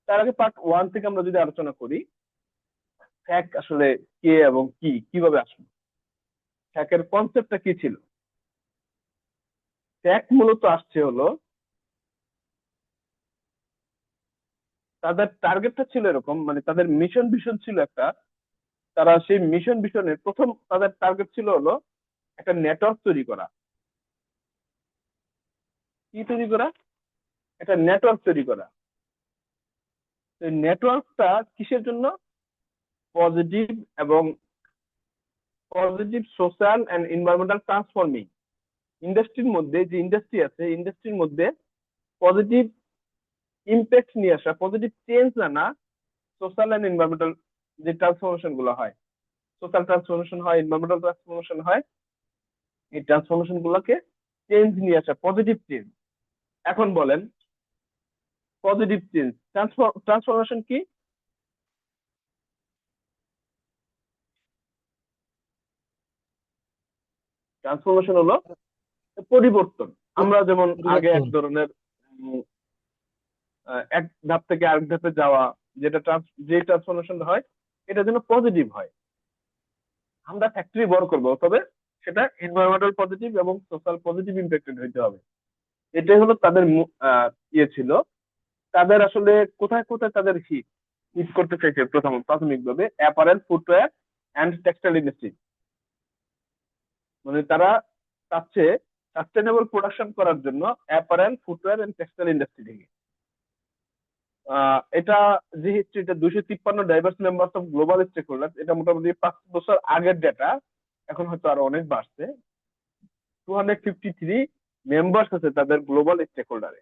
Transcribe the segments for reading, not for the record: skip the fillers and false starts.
তার আগে part one থেকে আমরা যদি আলোচনা করি, ফ্যাক আসলে কে এবং কি, কিভাবে আসলো, ফ্যাকের কনসেপ্টটা কি ছিল। ফ্যাক মূলত আসছে হলো, তাদের টার্গেটটা ছিল এরকম, মানে তাদের মিশন ভিশন ছিল একটা। তারা সেই মিশন ভিশনে প্রথম তাদের টার্গেট ছিল হলো একটা নেটওয়ার্ক তৈরি করা। কি তৈরি করা? একটা নেটওয়ার্ক তৈরি করা। এই নেটওয়ার্কটা কিসের জন্য? পজিটিভ এবং positive social and environmental transforming. ইন্ডাস্ট্রির মধ্যে, যে ইন্ডাস্ট্রি আছে ইন্ডাস্ট্রির মধ্যে পজিটিভ ইম্প্যাক্ট নিয়ে আসা, পজিটিভ চেঞ্জ আনা, সোশ্যাল এন্ড এনভায়রনমেন্টাল যে ট্রান্সফরমেশন গুলো হয়, সোশ্যাল ট্রান্সফরমেশন হয়, এনভায়রনমেন্টাল ট্রান্সফরমেশন হয়, এই ট্রান্সফরমেশন গুলোকে চেঞ্জ নিয়ে আসা, পজিটিভ চেঞ্জ। এখন বলেন, পজিটিভ চেঞ্জ, ট্রান্সফরমেশন কি? ট্রান্সফরমেশন হলো পরিবর্তন। আমরা যেমন আগে এক পরিবর্তন। ধরনের এক ধাপ থেকে আরেক ধাপে যাওয়া, যেটা যে ট্রান্সফরমেশন হয় এটা যেন পজিটিভ হয়। আমরা ফ্যাক্টরি বড় করবো, তবে সেটা এনভায়রনমেন্টাল পজিটিভ এবং সোশ্যাল পজিটিভ ইম্প্যাক্টেড হইতে হবে। এটাই হলো তাদের ইয়ে ছিল। তাদের আসলে কোথায় কোথায় তাদের হিট হিট করতে চাইছে, প্রথম প্রাথমিকভাবে apparel, footwear and textile industry. মানে তারা চাচ্ছে সাস্টেনেবল প্রোডাকশন করার জন্য apparel, footwear and textile industry থেকে। এটা যে হিস্ট্রিটা 253 diverse members of global stakeholder, এটা মোটামুটি 5 বছর আগের ডেটা। এখন হয়তো আরো অনেক বাড়ছে। 253 মেম্বার্স আছে তাদের গ্লোবাল স্টেক হোল্ডারে।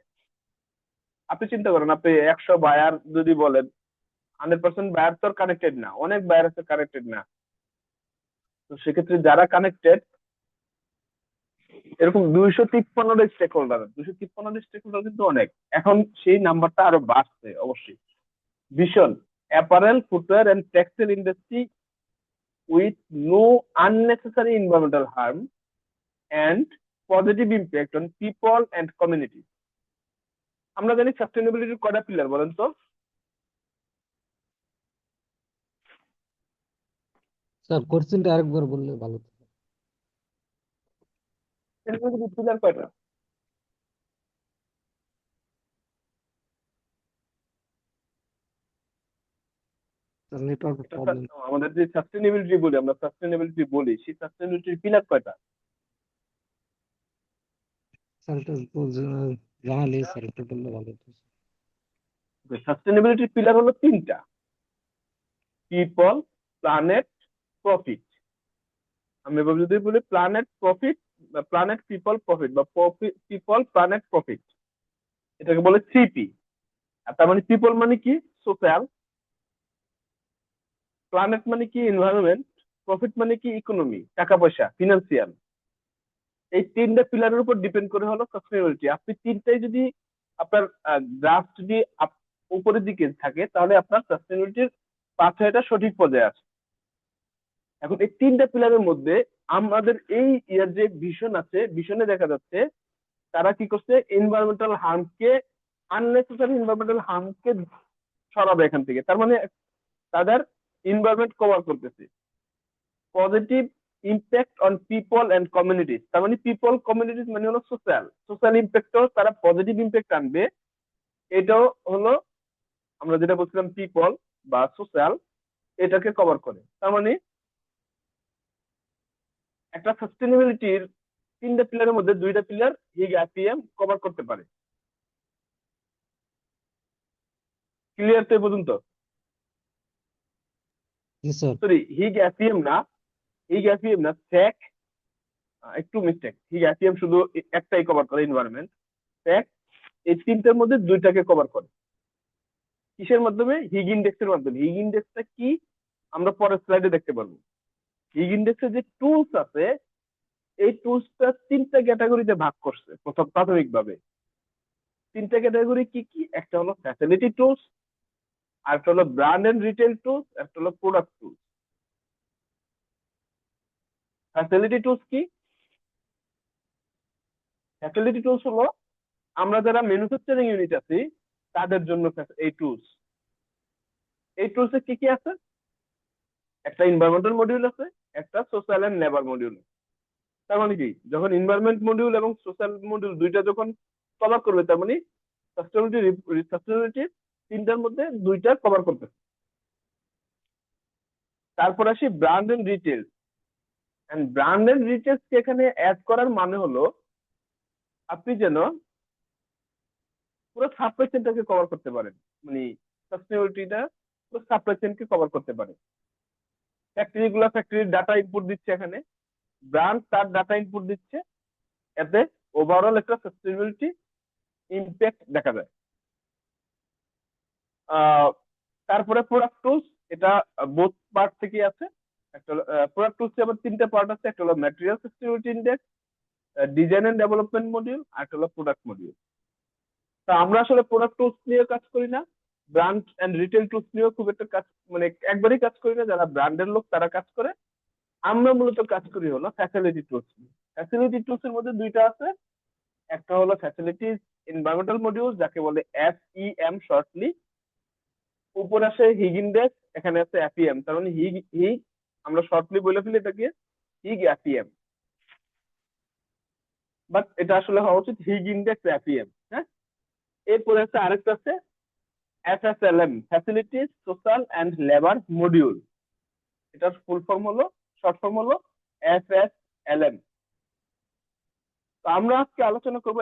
আপনি চিন্তা করেন, আপনি 100 বায়ার যদি বলেন, 100% বায়ার তো কানেক্টেড না, অনেক বায়ার আছে কানেক্টেড না। তো সেক্ষেত্রে যারা কানেক্টেড, এরকম 253টা স্টেক হোল্ডার, 253টা স্টেক হোল্ডার কিন্তু অনেক। এখন সেই নাম্বারটা আরো বাড়ছে অবশ্যই। ভীষণ apparel, footwear and textile industry with no unnecessary environmental harm and positive impact on people and communities. আমরা জানি সাস্টেইনেবিলিটির কয়টা পিলার বলেন তো? স্যার কোশ্চেনটা আরেকবার বললে ভালো হতো। সাস্টেইনেবিলিটির পিলার কয়টা? স্যার নেটওয়ার্ক এটা প্রবলেম। আমাদের যে সাস্টেইনেবিলিটি বলি, আমরা সাস্টেইনেবিলিটি বলি, সেই সাস্টেইনেবিলিটির পিলার কয়টা? স্যার এটা জানালে স্যার একটু বললে ভালো হতো। সাস্টেইনেবিলিটির পিলার হলো তিনটা: পিপল, প্ল্যানেট, প্রফিট। আমি এবার যদি বলি প্ল্যানেট প্রফিট, বা প্ল্যানেট পিপল প্রফিট, বা পিপল প্ল্যানেট প্রফিট, এটাকে বলে 3P। আর তার মানে পিপল মানে কি? সোশ্যাল। প্ল্যানেট মানে কি? এনভায়রনমেন্ট। প্রফিট মানে কি? ইকোনমি, টাকা পয়সা, ফিনান্সিয়াল। এই তিনটা পিলারের উপর ডিপেন্ড করে হলো সাস্টেইনেবিলিটি। আপনি তিনটাই যদি আপনার গ্রাফ যদি উপরের দিকে থাকে, তাহলে আপনার সাস্টেইনেবিলিটির পাথওয়েটা সঠিক পর্যায়ে আছে। এখন এই তিনটা পিলারের মধ্যে আমাদের এই ইয়ার যে ভিশন আছে, ভিশনে দেখা যাচ্ছে তারা কি করছে, এনভায়রনমেন্টাল হার্মকে, আননেসেসারি এনভায়রনমেন্টাল হার্মকে সরাবে এখান থেকে। তার মানে তাদের এনভায়রনমেন্ট কভার করতেছে। Positive impact on people and communities, তার মানে পিপল কমিউনিটিস মানে হলো সোশ্যাল, সোশ্যাল ইম্প্যাক্টও তারা পজিটিভ ইম্প্যাক্ট আনবে। এটাও হলো আমরা যেটা বলছিলাম পিপল বা সোশ্যাল, এটাকে কভার করে। তার মানে একটা সাস্টেনেবিলিটির তিনটা পিলারের মধ্যে দুইটা পিলার হিগ আইপিএম কভার করতে পারে। ক্লিয়ার তো এ পর্যন্ত? জি স্যার। সরি, হিগ আইপিএম না, হিগ আইপিএম না, স্যাক, একটু মিস্টেক। হিগ আইপিএম শুধু একটাই কভার করে, এনভায়রনমেন্ট। স্যাক এই তিনটার মধ্যে দুইটাকে কভার করে। কিসের মাধ্যমে? হিগ ইন্ডেক্সের মাধ্যমে। হিগ ইন্ডেক্সটা কি আমরা পরের স্লাইডে দেখতে পারবো। হিগ ইন্ডেক্সের যে টুলস আছে, এই টুলসটা তিনটা ক্যাটাগরিতে ভাগ করছে প্রথম প্রাথমিকভাবে। তিনটা ক্যাটাগরি কি কি? একটা হলো ফ্যাসিলিটি টুলস, আর একটা হলো ব্র্যান্ড এন্ড রিটেল টুলস, একটা হলো প্রোডাক্ট টুলস। ফ্যাসিলিটি টুলস কি? ফ্যাসিলিটি টুলস হলো আমরা যারা ম্যানুফ্যাকচারিং ইউনিট আছি তাদের জন্য এই টুলস। এই টুলসে কি কি আছে? একটা এনভায়রনমেন্টাল মডিউল আছে, একটা সোশ্যাল এন্ড লেবার মডিউল। তার মানে কি, যখন এনভায়রনমেন্ট মডিউল এবং সোশ্যাল মডিউল দুইটা যখন কভার করবে, তার মানে সাস্টেনেবিলিটি তিনটার মধ্যে দুইটা কভার করবে। তারপর আসি brand and retail. And brand and retails কে এখানে অ্যাড করার মানে হলো আপনি যেন পুরো সাপ্লাই চেনটাকে কভার করতে পারেন, মানে সাস্টেনেবিলিটিটা পুরো সাপ্লাই চেনকে কভার করতে পারে। ফ্যাক্টরির ডাটা ইনপুট দিচ্ছে এখানে, ব্র্যান্ড তার ডাটা ইনপুট দিচ্ছে, এতে ওভারঅল একটা সাস্টেনেবিলিটি ইম্প্যাক্ট দেখা যায়। আহ, তারপরে প্রোডাক্ট টুলস, এটা বোথ পার্ট থেকে আছে। একটা প্রোডাক্ট টুলস আবার তিনটা পার্ট আছে, একটা হলো material sustainability index, design and development module, আর একটা হলো প্রোডাক্ট মডিউল। তা আমরা আসলে প্রোডাক্ট টুলস নিয়ে কাজ করি না, ব্র্যান্ড এন্ড রিটেল টুলস নিয়েও খুব একটা কাজ, মানে একবারই কাজ করি না। যারা ব্র্যান্ডের লোক তারা কাজ করে, আমরা মূলত কাজ করি হলো ফ্যাসিলিটি টুলস। ফ্যাসিলিটি টুলস এর মধ্যে দুইটা আছে, একটা হলো ফ্যাসিলিটিস এনভায়রনমেন্টাল মডিউল, যাকে বলে FEM শর্টলি। উপরে আসে হিগ ইন্ডেক্স, এখানে আছে FEM, তার মানে হিগ হিগ আমরা শর্টলি বলে ফেলি এটাকে হিগ FEM, বাট এটা আসলে হওয়া উচিত হিগ ইন্ডেক্স FEM। হ্যাঁ, এরপরে আছে আরেকটা আছে FSLM, facilities social and labour module. এটার ফুল ফর্ম হলো, শর্ট ফর্ম হলো FSLM। তো আমরা আজকে আলোচনা করবো